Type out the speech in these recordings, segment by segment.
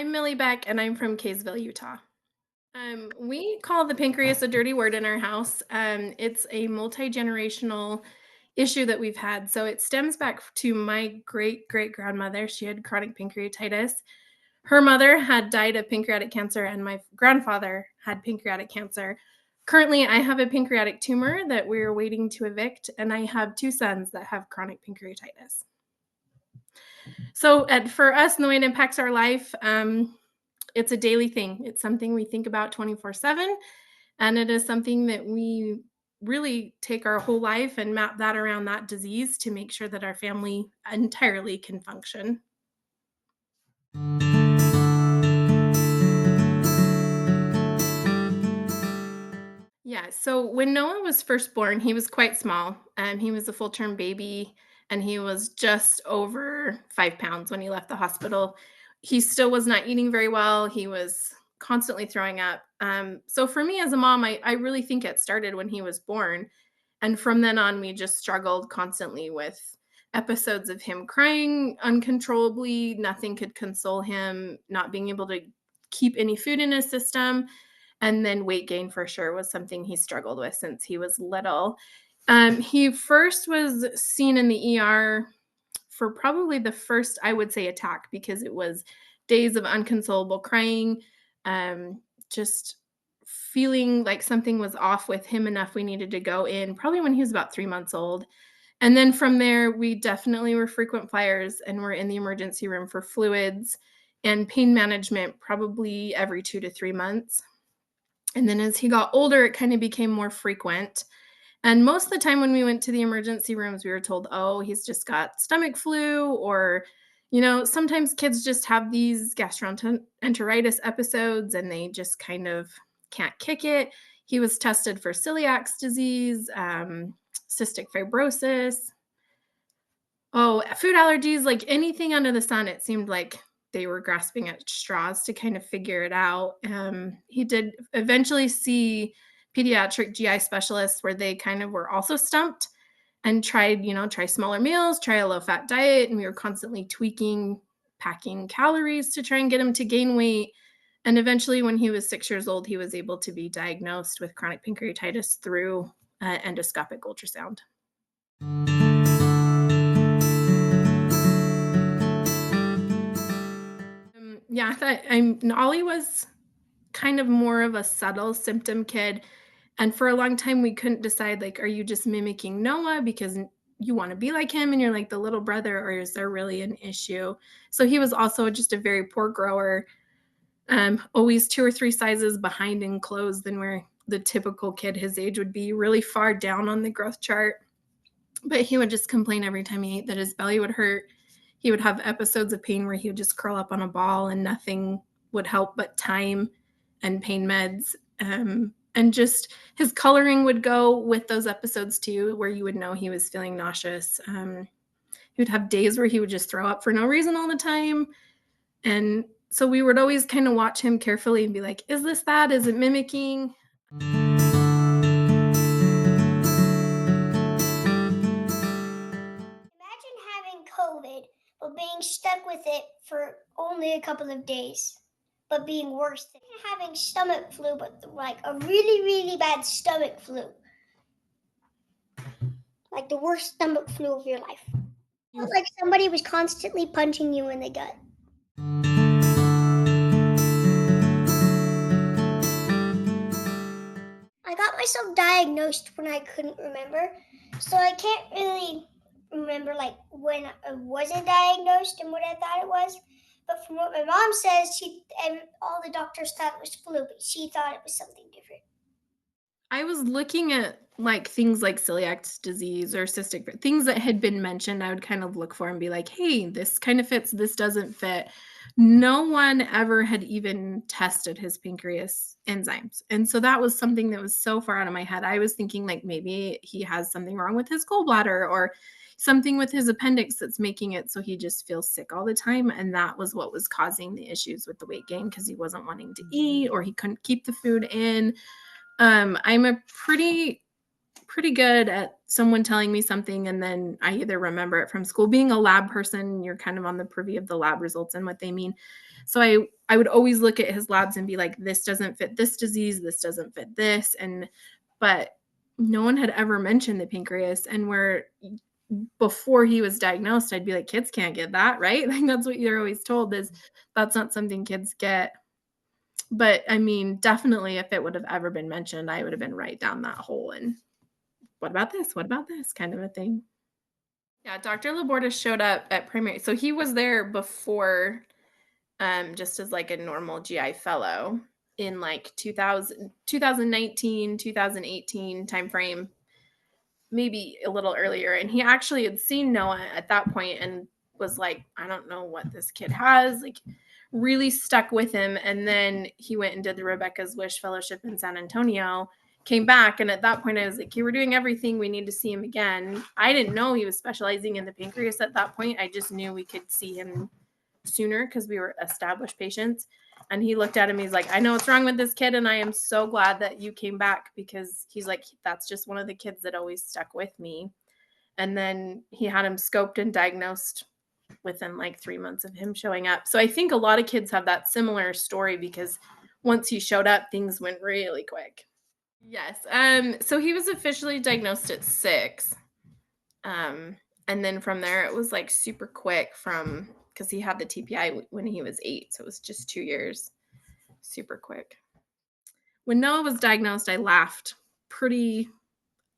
I'm Millie Beck, and I'm from Kaysville, Utah. We call the pancreas a dirty word in our house. It's a multi-generational issue that we've had. So it stems back to my great great grandmother. She had chronic pancreatitis. Her mother had died of pancreatic cancer, and my grandfather had pancreatic cancer. Currently, I have a pancreatic tumor that we're waiting to evict, and I have two sons that have chronic pancreatitis. So, for us, and the way it impacts our life, it's a daily thing. It's something we think about 24/7, and it is something that we really take our whole life and map that around that disease to make sure that our family entirely can function. Yeah, so when Noah was first born, he was quite small. He was a full-term baby, and he was just over 5 pounds when he left the hospital. He still was not eating very well. He was constantly throwing up. So for me as a mom, I really think it started when he was born. And from then on, we just struggled constantly with episodes of him crying uncontrollably. Nothing could console him, not being able to keep any food in his system. And then weight gain for sure was something he struggled with since he was little. He first was seen in the ER for probably the first, I would say, attack because it was days of unconsolable crying, just feeling like something was off with him enough we needed to go in, probably when he was about 3 months old. And then from there, we definitely were frequent flyers and were in the emergency room for fluids and pain management probably every 2 to 3 months. And then as he got older, it kind of became more frequent. And most of the time when we went to the emergency rooms, we were told, oh, he's just got stomach flu, or, sometimes kids just have these gastroenteritis episodes and they just kind of can't kick it. He was tested for celiac disease, cystic fibrosis, oh, food allergies, like anything under the sun. It seemed like they were grasping at straws to kind of figure it out. He did eventually see pediatric GI specialists where they kind of were also stumped and tried, try smaller meals, try a low fat diet. And we were constantly tweaking, packing calories to try and get him to gain weight. And eventually, when he was 6 years old, he was able to be diagnosed with chronic pancreatitis through endoscopic ultrasound. Yeah, I thought Ollie was kind of more of a subtle symptom kid. And for a long time, we couldn't decide, like, are you just mimicking Noah because you want to be like him and you're like the little brother, or is there really an issue? So he was also just a very poor grower, always 2 or 3 sizes behind in clothes than where the typical kid his age would be, really far down on the growth chart. But he would just complain every time he ate that his belly would hurt. He would have episodes of pain where he would just curl up on a ball and nothing would help but time and pain meds. And just his coloring would go with those episodes too, where you would know he was feeling nauseous. He would have days where he would just throw up for no reason all the time. And so we would always kind of watch him carefully and be like, is this that? Is it mimicking? Imagine having COVID, but being stuck with it for only a couple of days, but being worse than having stomach flu, but like a really, really bad stomach flu. Like the worst stomach flu of your life. Like somebody was constantly punching you in the gut. I got myself diagnosed when I couldn't remember, so I can't really remember like when I wasn't diagnosed and what I thought it was. But from what my mom says, all the doctors thought it was flu, but she thought it was something different. I was looking at like things like celiac disease or things that had been mentioned. I would kind of look for and be like, hey, this kind of fits, this doesn't fit. No one ever had even tested his pancreas enzymes. And so that was something that was so far out of my head. I was thinking like maybe he has something wrong with his gallbladder or something with his appendix that's making it so he just feels sick all the time. And that was what was causing the issues with the weight gain because he wasn't wanting to eat or he couldn't keep the food in. I'm a pretty good at someone telling me something, and then I either remember it from school. Being a lab person, you're kind of on the privy of the lab results and what they mean. So I would always look at his labs and be like, this doesn't fit this disease, this doesn't fit this. And but no one had ever mentioned the pancreas. And where before he was diagnosed, I'd be like, kids can't get that, right? Like that's what you're always told is that's not something kids get. But I mean, definitely if it would have ever been mentioned, I would have been right down that hole and what about this? What about this? Kind of a thing. Yeah, Dr. Laborda showed up at primary. So he was there before, just as like a normal GI fellow in like 2019, 2018 timeframe, maybe a little earlier. And he actually had seen Noah at that point and was like, I don't know what this kid has. Like, really stuck with him. And then he went and did the Rebecca's Wish Fellowship in San Antonio, came back. And at that point, I was like, okay, we're doing everything. We need to see him again. I didn't know he was specializing in the pancreas at that point. I just knew we could see him sooner because we were established patients. And he looked at him, he's like, I know what's wrong with this kid, and I am so glad that you came back, because he's like, that's just one of the kids that always stuck with me. And then he had him scoped and diagnosed within like 3 months of him showing up. So I think a lot of kids have that similar story, because once he showed up, things went really quick. Yes. So he was officially diagnosed at 6. Um, and then from there, it was like super quick from because he had the TPI when he was 8. So it was just 2 years, super quick. When Noah was diagnosed, I laughed pretty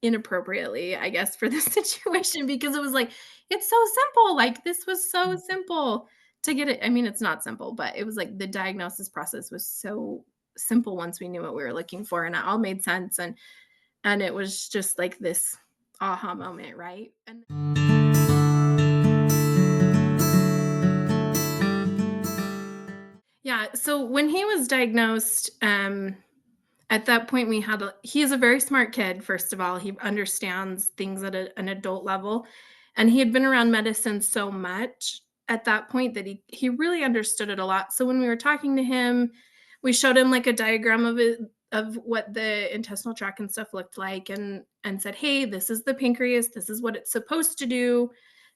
inappropriately, I guess, for this situation, because it was like, it's so simple. Like, this was so simple to get it. I mean, it's not simple, but it was like the diagnosis process was so simple once we knew what we were looking for, and it all made sense. And it was just like this aha moment, right? And yeah, so when he was diagnosed, at that point we had he is a very smart kid. First of all, he understands things at an adult level, and he had been around medicine so much at that point that he really understood it a lot. So when we were talking to him, we showed him like a diagram of it, of what the intestinal tract and stuff looked like, and said, hey, this is the pancreas, this is what it's supposed to do,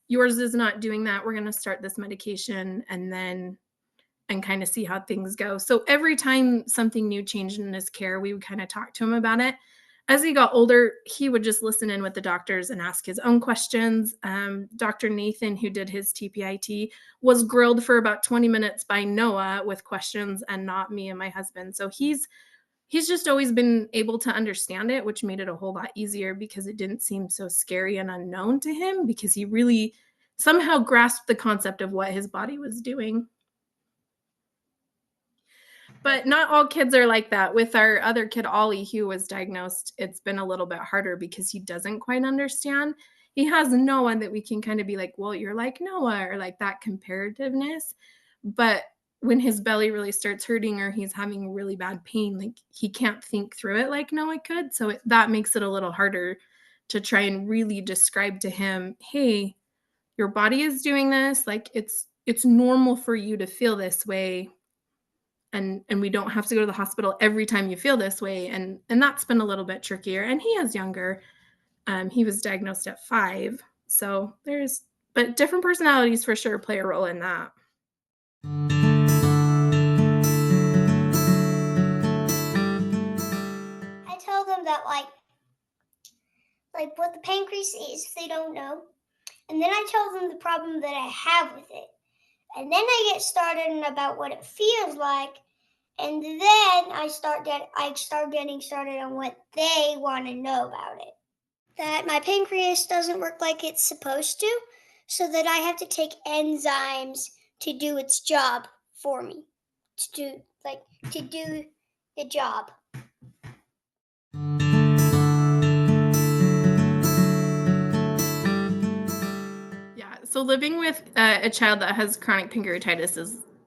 yours is not doing that, we're going to start this medication, and kind of see how things go. So every time something new changed in his care, we would kind of talk to him about it. As he got older, he would just listen in with the doctors and ask his own questions. Dr. Nathan, who did his TPIT, was grilled for about 20 minutes by Noah with questions, and not me and my husband. So he's just always been able to understand it, which made it a whole lot easier, because it didn't seem so scary and unknown to him, because he really somehow grasped the concept of what his body was doing. But not all kids are like that. With our other kid, Ollie, who was diagnosed, it's been a little bit harder because he doesn't quite understand. He has no one that we can kind of be like, well, you're like Noah, or like that comparativeness. But when his belly really starts hurting or he's having really bad pain, like he can't think through it like Noah could. So that makes it a little harder to try and really describe to him, hey, your body is doing this. Like it's normal for you to feel this way, and we don't have to go to the hospital every time you feel this way, and that's been a little bit trickier. And he is younger. He was diagnosed at 5, so there's but different personalities for sure play a role in that. I tell them that like what the pancreas is if they don't know, and then I tell them the problem that I have with it, and then I get started about what it feels like, and then I start getting started on what they want to know about it. That my pancreas doesn't work like it's supposed to, so that I have to take enzymes to do its job for me, to do to do the job. Yeah, so living with a child that has chronic pancreatitis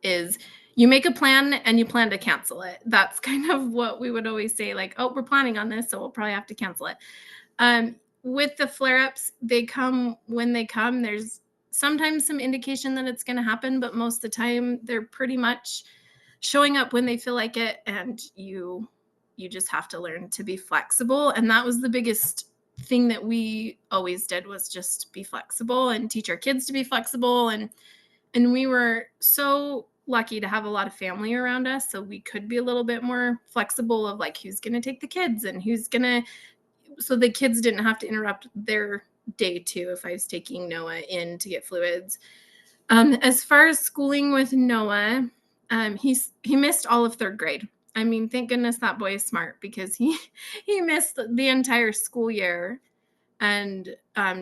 is you make a plan and you plan to cancel it. That's kind of what we would always say, like, oh, we're planning on this, so we'll probably have to cancel it. With the flare-ups, they come when they come. There's sometimes some indication that it's going to happen, but most of the time they're pretty much showing up when they feel like it, and you just have to learn to be flexible. And that was the biggest thing that we always did was just be flexible and teach our kids to be flexible. And we were so lucky to have a lot of family around us, so we could be a little bit more flexible of like who's going to take the kids and who's going to, so the kids didn't have to interrupt their day too if I was taking Noah in to get fluids. As far as schooling with Noah, he missed all of third grade. I mean, thank goodness that boy is smart because he he missed the entire school year. And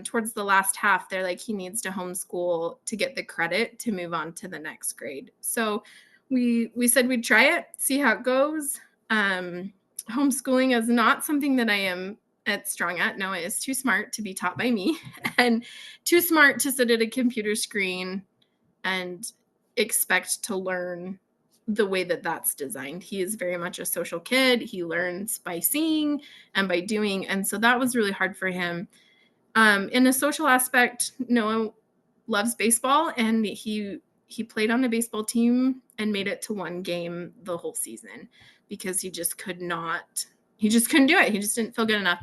towards the last half, they're like he needs to homeschool to get the credit to move on to the next grade. So we said we'd try it, see how it goes. Homeschooling is not something that I am at strong at. Noah is too smart to be taught by me, and too smart to sit at a computer screen and expect to learn the way that that's designed. He is very much a social kid. He learns by seeing and by doing. And so that was really hard for him. In a social aspect, Noah loves baseball, and he played on a baseball team and made it to one game the whole season because he just couldn't do it. He just didn't feel good enough.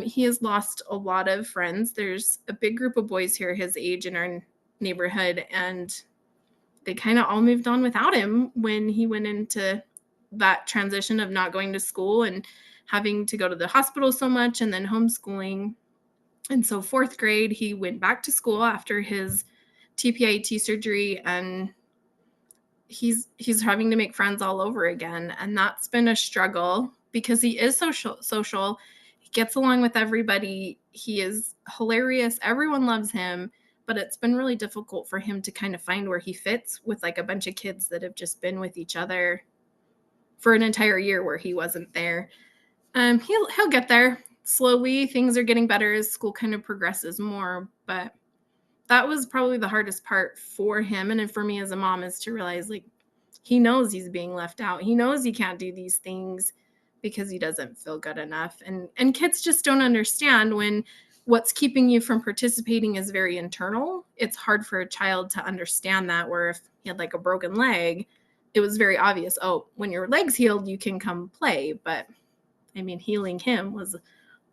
He has lost a lot of friends. There's a big group of boys here his age in our neighborhood, and they kind of all moved on without him when he went into that transition of not going to school and having to go to the hospital so much and then homeschooling. And so fourth grade, he went back to school after his TPIAT surgery, and he's having to make friends all over again. And that's been a struggle because he is social. He gets along with everybody. He is hilarious. Everyone loves him, but it's been really difficult for him to kind of find where he fits with like a bunch of kids that have just been with each other for an entire year where he wasn't there. He'll get there slowly. Things are getting better as school kind of progresses more, but that was probably the hardest part for him and for me as a mom, is to realize like he knows he's being left out. He knows he can't do these things because he doesn't feel good enough. And kids just don't understand when what's keeping you from participating is very internal. It's hard for a child to understand that, where if he had like a broken leg, it was very obvious, oh, when your leg's healed, you can come play. But I mean, healing him was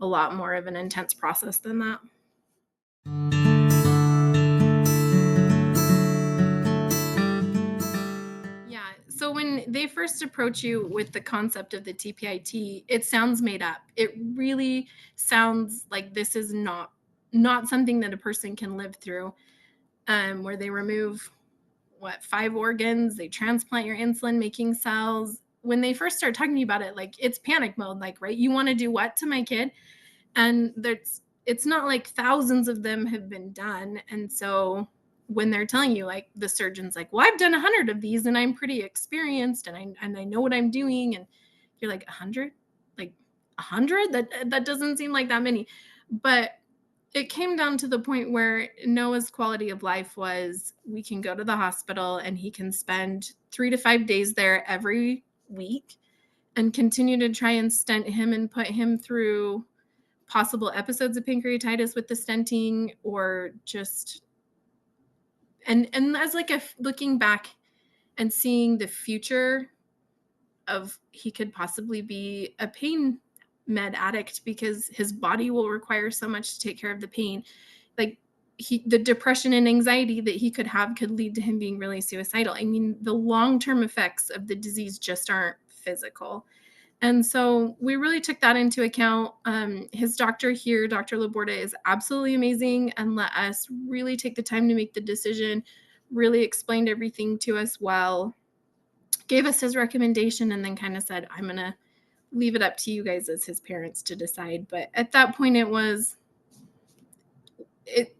a lot more of an intense process than that. Yeah. So when they first approach you with the concept of the TPIT, it sounds made up. It really sounds like this is not something that a person can live through. Where they remove what, 5 organs, they transplant your insulin making cells. When they first start talking to you about it, like it's panic mode, like, right, you want to do what to my kid? And there's it's not like thousands of them have been done. And so when they're telling you, like the surgeon's like, well, I've done 100 of these and I'm pretty experienced and I know what I'm doing, and you're like, 100, like 100, that doesn't seem like that many. But it came down to the point where Noah's quality of life was, we can go to the hospital and he can spend 3 to 5 days there every week and continue to try and stent him and put him through possible episodes of pancreatitis with the stenting, or just and as like a looking back and seeing the future of, he could possibly be a pain med addict because his body will require so much to take care of the pain. Like the depression and anxiety that he could have could lead to him being really suicidal. I mean, the long-term effects of the disease just aren't physical. And so we really took that into account. His doctor here, Dr. Laborda, is absolutely amazing and let us really take the time to make the decision, really explained everything to us well, gave us his recommendation, and then kind of said, I'm going to leave it up to you guys as his parents to decide. But at that point, it,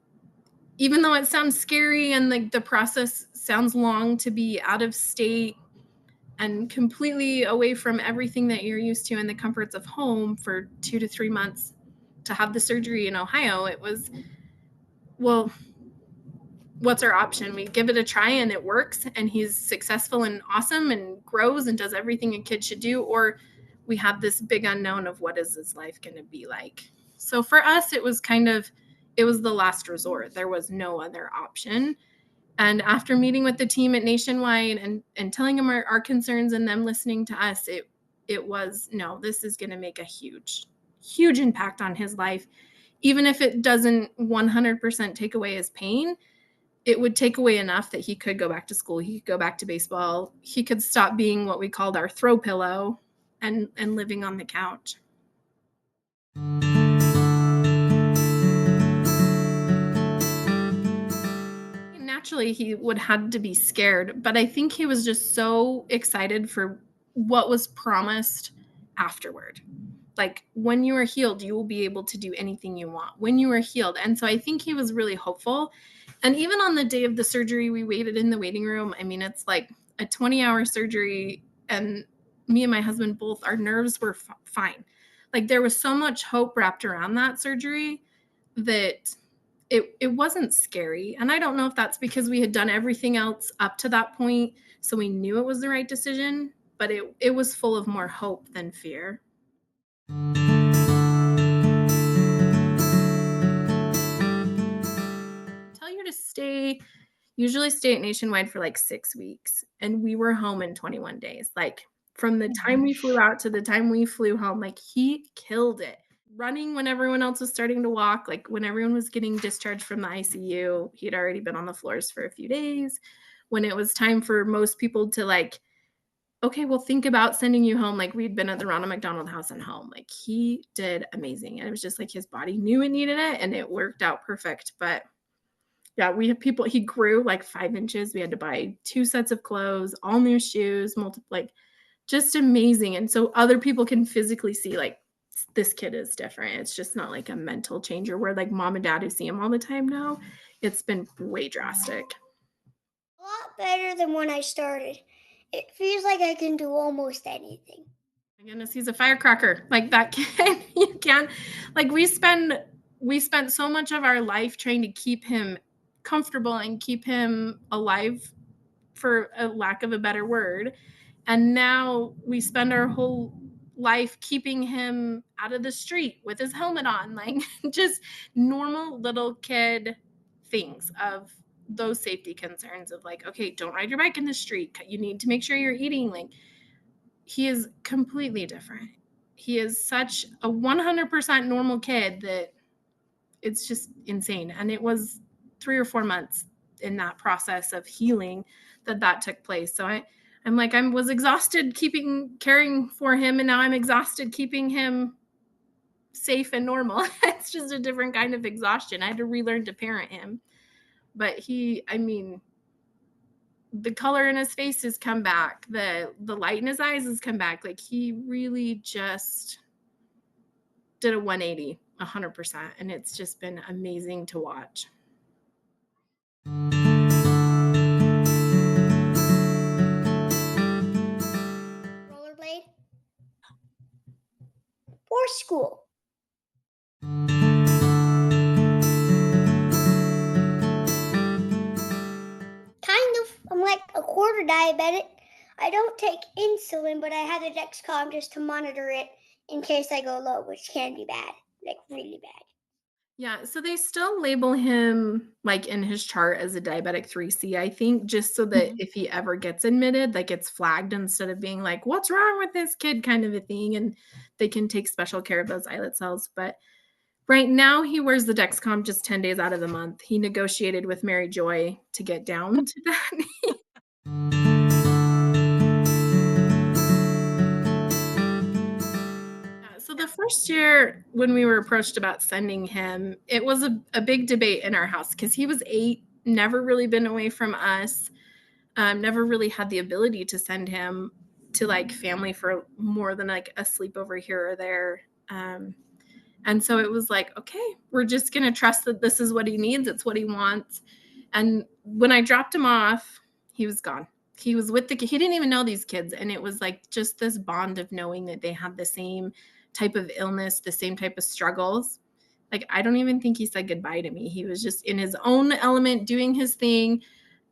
even though it sounds scary and like the process sounds long to be out of state and completely away from everything that you're used to in the comforts of home for 2 to 3 months to have the surgery in Ohio, it was, well, what's our option? We give it a try and it works and he's successful and awesome and grows and does everything a kid should do, or we have this big unknown of what is his life going to be like. So for us, it was the last resort. There was no other option. And after meeting with the team at Nationwide and telling them our concerns and them listening to us, it was, no, this is going to make a huge, huge impact on his life. Even if it doesn't 100% take away his pain, it would take away enough that he could go back to school, he could go back to baseball, he could stop being what we called our throw pillow and living on the couch. Naturally, he would had to be scared, but I think he was just so excited for what was promised afterward. Like, when you are healed, you will be able to do anything you want when you are healed. And so I think he was really hopeful. And even on the day of the surgery, we waited in the waiting room. I mean, it's like a 20-hour surgery, and me and my husband both, our nerves were fine. Like, there was so much hope wrapped around that surgery that it wasn't scary. And I don't know if that's because we had done everything else up to that point, so we knew it was the right decision, but it was full of more hope than fear. Tell you to stay usually stay at Nationwide for like 6 weeks, and we were home in 21 days. Like, from the Oh time we flew gosh. out to the time we flew home, like, he killed it. Running when everyone else was starting to walk, like, when everyone was getting discharged from the ICU, he'd already been on the floors for a few days. When it was time for most people to, like, "Okay, well, think about sending you home," like, we'd been at the Ronald McDonald House and home. Like, he did amazing, and it was just like his body knew it needed it, and it worked out perfect. But yeah, we have people he grew like 5 inches. We had to buy 2 sets of clothes, all new shoes, like, just amazing. And so other people can physically see, like, this kid is different. It's just not like a mental changer where, like, mom and dad who see him all the time now, it's been way drastic. A lot better than when I started. It feels like I can do almost anything. My goodness, he's a firecracker. Like, that kid, you can't like, we spent so much of our life trying to keep him comfortable and keep him alive, for a lack of a better word. And now we spend our whole life keeping him out of the street with his helmet on, like, just normal little kid things of those safety concerns of, like, okay, don't ride your bike in the street. You need to make sure you're eating. Like, he is completely different. He is such a 100% normal kid that it's just insane. And it was 3 or 4 months in that process of healing that took place. So I'm like, I was exhausted caring for him, and now I'm exhausted keeping him safe and normal. It's just a different kind of exhaustion. I had to relearn to parent him. But I mean, the color in his face has come back. The light in his eyes has come back. Like, he really just did a 180, 100%. And it's just been amazing to watch. Rollerblade or school. Kind of. I'm like a quarter diabetic. I don't take insulin, but I have the Dexcom just to monitor it in case I go low, which can be bad, like really bad. Yeah, so they still label him, like, in his chart as a diabetic 3C, I think, just so that Mhm. if he ever gets admitted, like, it's flagged instead of being like, "What's wrong with this kid?" kind of a thing, and they can take special care of those islet cells. But right now, he wears the Dexcom just 10 days out of the month. He negotiated with Mary Joy to get down to that. So the first year when we were approached about sending him, it was a big debate in our house because he was 8, never really been away from us, never really had the ability to send him to, like, family for more than, like, a sleepover here or there. And so it was like, okay, we're just going to trust that this is what he needs. It's what he wants. And when I dropped him off, he was gone. He was with he didn't even know these kids. And it was like just this bond of knowing that they had the same type of illness, the same type of struggles. Like, I don't even think he said goodbye to me. He was just in his own element doing his thing.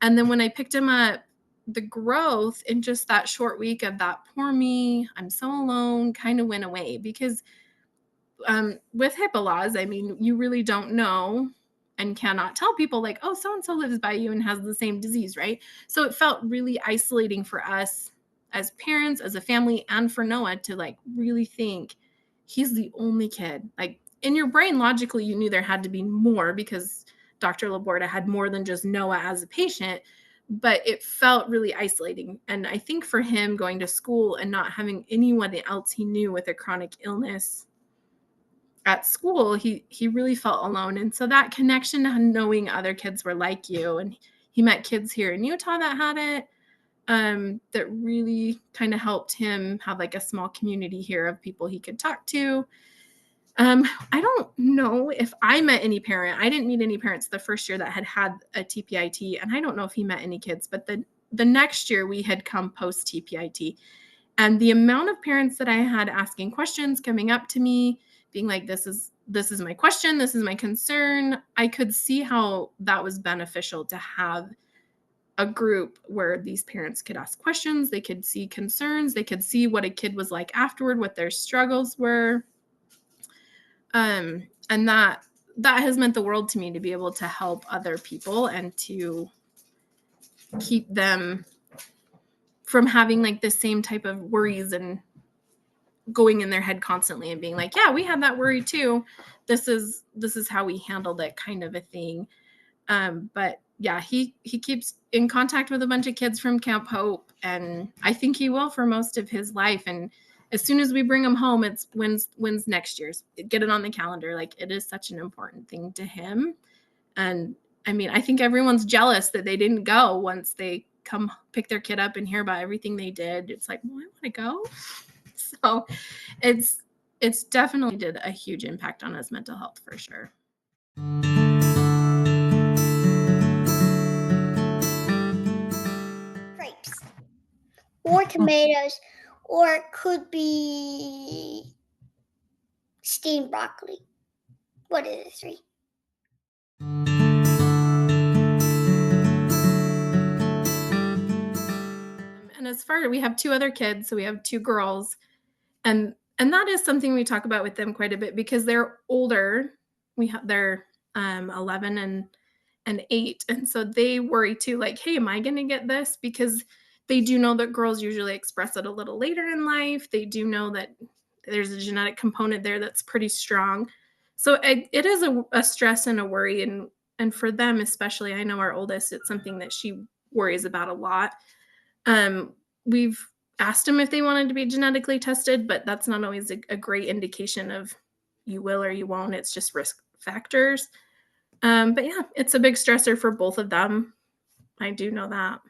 And then when I picked him up, the growth in just that short week of that poor me, I'm so alone, kind of went away because with HIPAA laws, I mean, you really don't know and cannot tell people, like, oh, so and so lives by you and has the same disease, right? So it felt really isolating for us as parents, as a family, and for Noah to, like, really think, he's the only kid. Like, in your brain, logically, you knew there had to be more because Dr. Laborda had more than just Noah as a patient, but it felt really isolating. And I think for him going to school and not having anyone else he knew with a chronic illness at school, he really felt alone. And so that connection to knowing other kids were like you, and he met kids here in Utah that had it, that really kind of helped him have like a small community here of people he could talk to. I don't know if I met any parent. I didn't meet any parents the first year that had a TPIT, and I don't know if he met any kids. But the next year we had come post TPIT, and the amount of parents that I had asking questions, coming up to me, being like, "This is my question. This is my concern." I could see how that was beneficial to have a group where these parents could ask questions, they could see concerns, they could see what a kid was like afterward, what their struggles were. And that has meant the world to me, to be able to help other people and to keep them from having like the same type of worries and going in their head constantly and being like, yeah, we had that worry too. This is how we handled it, kind of a thing. But yeah, he keeps in contact with a bunch of kids from Camp Hope, and I think he will for most of his life. And as soon as we bring him home, it's when's next year's. Get it on the calendar. Like, it is such an important thing to him. And I mean, I think everyone's jealous that they didn't go once they come pick their kid up and hear about everything they did. It's like, well, I want to go. So it's definitely did a huge impact on his mental health for sure. Grapes or tomatoes, or it could be steamed broccoli. What are the three? And as far we have two other kids, so we have two girls, and that is something we talk about with them quite a bit because they're older. They're 11 and 8, and so they worry too, like, hey, am I going to get this? Because they do know that girls usually express it a little later in life. They do know that there's a genetic component there that's pretty strong. So it is a stress and a worry, and for them especially, I know our oldest, it's something that she worries about a lot. We've asked them if they wanted to be genetically tested, but that's not always a great indication of you will or you won't. It's just risk factors. But yeah, it's a big stressor for both of them. I do know that.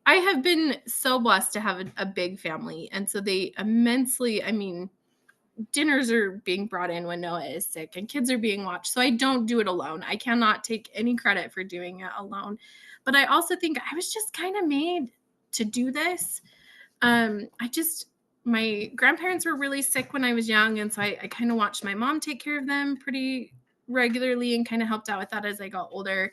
I have been so blessed to have a big family, and so they immensely. I mean, dinners are being brought in when Noah is sick, and kids are being watched. So I don't do it alone. I cannot take any credit for doing it alone. But I also think I was just kind of made to do this. I just My grandparents were really sick when I was young, and so I kind of watched my mom take care of them pretty regularly and kind of helped out with that as I got older.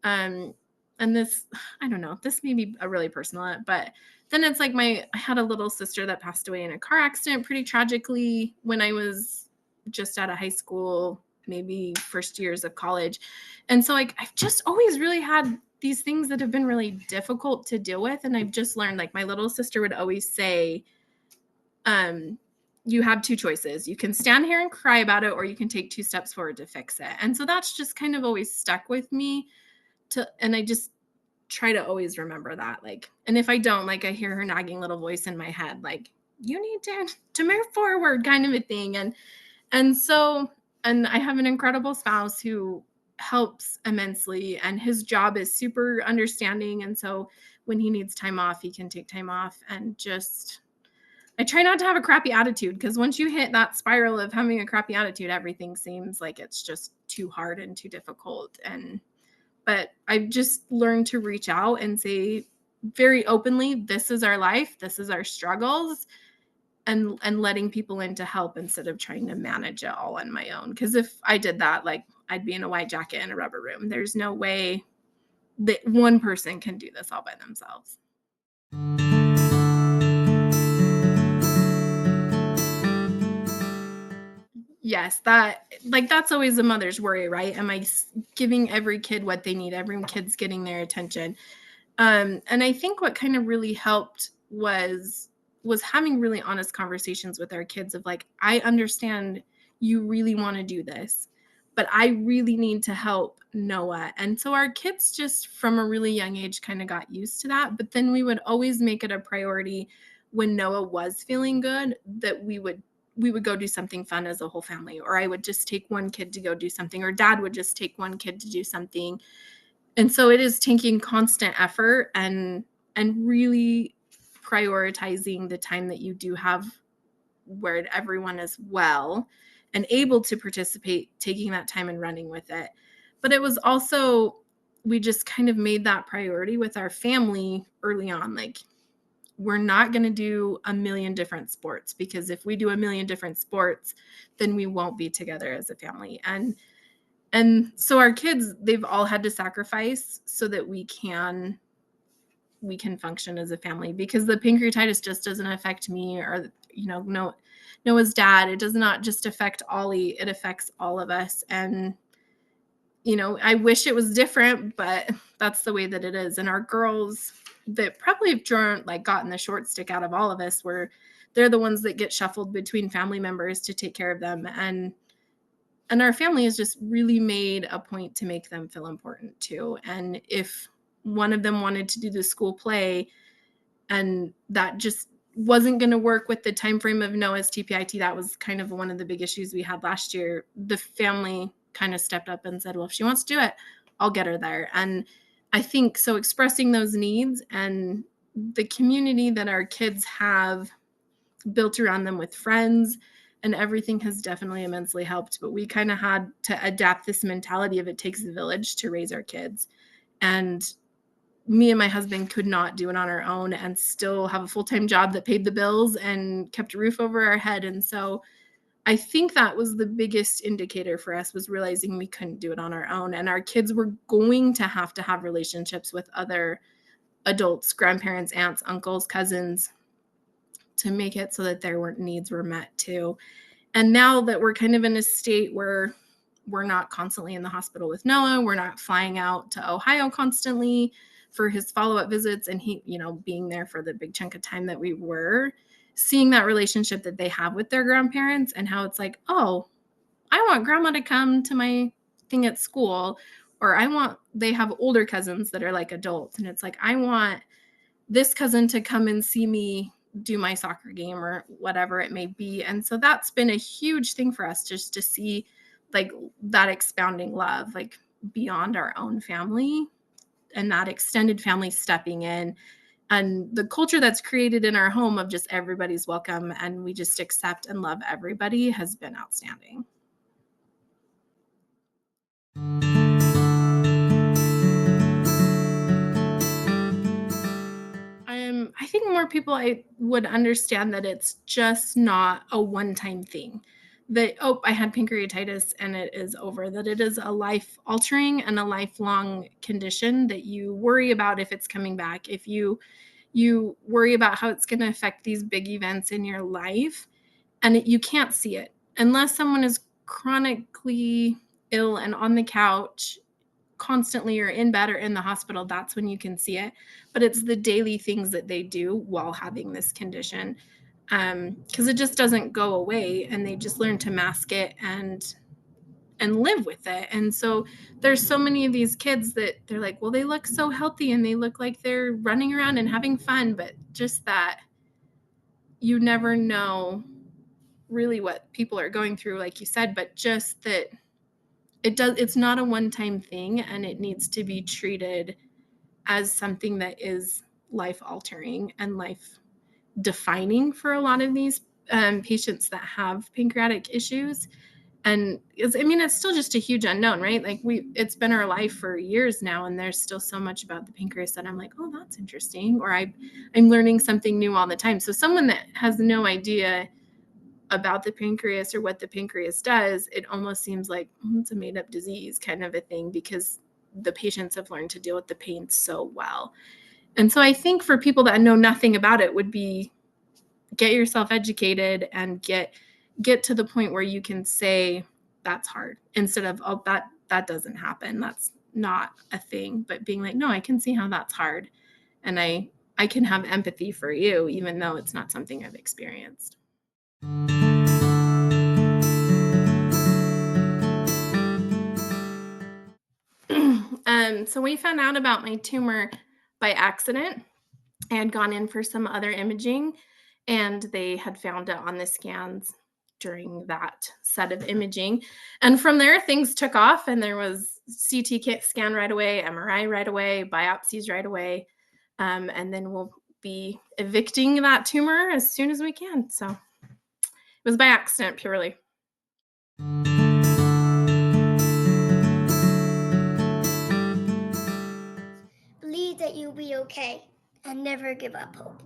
Um, and this, I don't know, this may be a really personal, but then it's like I had a little sister that passed away in a car accident pretty tragically when I was just out of high school, maybe first years of college. And so like I've just always really had these things that have been really difficult to deal with. And I've just learned, like, my little sister would always say, um, you have two choices. You can stand here and cry about it, or you can take two steps forward to fix it. And so that's just kind of always stuck with me and I just try to always remember that. Like, and if I don't, like, I hear her nagging little voice in my head, like, you need to move forward, kind of a thing. And I have an incredible spouse who helps immensely, and his job is super understanding. And so when he needs time off, he can take time off. And just I try not to have a crappy attitude, because once you hit that spiral of having a crappy attitude, everything seems like it's just too hard and too difficult. But I've just learned to reach out and say very openly, this is our life, this is our struggles, and letting people in to help instead of trying to manage it all on my own. Because if I did that, like, I'd be in a white jacket in a rubber room. There's no way that one person can do this all by themselves. Yes, that's always a mother's worry, right? Am I giving every kid what they need? Every kid's getting their attention. And I think what kind of really helped was having really honest conversations with our kids of like, I understand you really want to do this, but I really need to help Noah. And so our kids just from a really young age kind of got used to that. But then we would always make it a priority when Noah was feeling good that we would go do something fun as a whole family, or I would just take one kid to go do something, or dad would just take one kid to do something. And so it is taking constant effort and really prioritizing the time that you do have where everyone is well and able to participate, taking that time and running with it. But it was also, we just kind of made that priority with our family early on. Like, we're not going to do a million different sports, because if we do a million different sports, then we won't be together as a family. And so our kids, they've all had to sacrifice so that we can function as a family, because the pancreatitis just doesn't affect me or no Noah's dad. It does not just affect Ollie, it affects all of us. And I wish it was different, but that's the way that it is. And our girls that probably have gotten the short stick out of all of us, were they're the ones that get shuffled between family members to take care of them. And our family has just really made a point to make them feel important too. And if one of them wanted to do the school play and that just wasn't going to work with the time frame of Noah's TPIT, that was kind of one of the big issues we had last year. The family kind of stepped up and said, well, if she wants to do it, I'll get her there. And I think so, expressing those needs and the community that our kids have built around them with friends and everything has definitely immensely helped. But we kind of had to adapt this mentality of it takes a village to raise our kids. And me and my husband could not do it on our own and still have a full-time job that paid the bills and kept a roof over our head. And so I think that was the biggest indicator for us, was realizing we couldn't do it on our own. And our kids were going to have relationships with other adults, grandparents, aunts, uncles, cousins, to make it so that their needs were met too. And now that we're kind of in a state where we're not constantly in the hospital with Noah, we're not flying out to Ohio constantly for his follow-up visits, and he, being there for the big chunk of time that we were, seeing that relationship that they have with their grandparents and how it's like, oh, I want grandma to come to my thing at school, or they have older cousins that are like adults, and it's like, I want this cousin to come and see me do my soccer game or whatever it may be. And so that's been a huge thing for us, just to see like that expounding love, like beyond our own family, and that extended family stepping in, and the culture that's created in our home of just everybody's welcome and we just accept and love everybody has been outstanding. I think more people I would understand that it's just not a one-time thing. That, oh, I had pancreatitis and it is over. That it is a life-altering and a lifelong condition that you worry about if it's coming back. If you worry about how it's going to affect these big events in your life, and you can't see it unless someone is chronically ill and on the couch constantly, or in bed or in the hospital. That's when you can see it. But it's the daily things that they do while having this condition, because it just doesn't go away, and they just learn to mask it and live with it. And so there's so many of these kids that they're like, well, they look so healthy and they look like they're running around and having fun, but just that you never know really what people are going through, like you said. But just that it's not a one-time thing, and it needs to be treated as something that is life altering and life defining for a lot of these patients that have pancreatic issues. And it's still just a huge unknown, right? Like it's been our life for years now, and there's still so much about the pancreas that I'm like, oh, that's interesting, or I'm learning something new all the time. So someone that has no idea about the pancreas or what the pancreas does, it almost seems like it's a made up disease kind of a thing, because the patients have learned to deal with the pain so well. And so I think for people that know nothing about it would be, get yourself educated and get to the point where you can say that's hard instead of, oh, that doesn't happen. That's not a thing. But being like, no, I can see how that's hard. And I can have empathy for you, even though it's not something I've experienced. So we found out about my tumor by accident and gone in for some other imaging, and they had found it on the scans during that set of imaging. And from there, things took off, and there was scan right away, MRI right away, biopsies right away, and then we'll be evicting that tumor as soon as we can. So it was by accident purely. Believe that you'll be okay and never give up hope.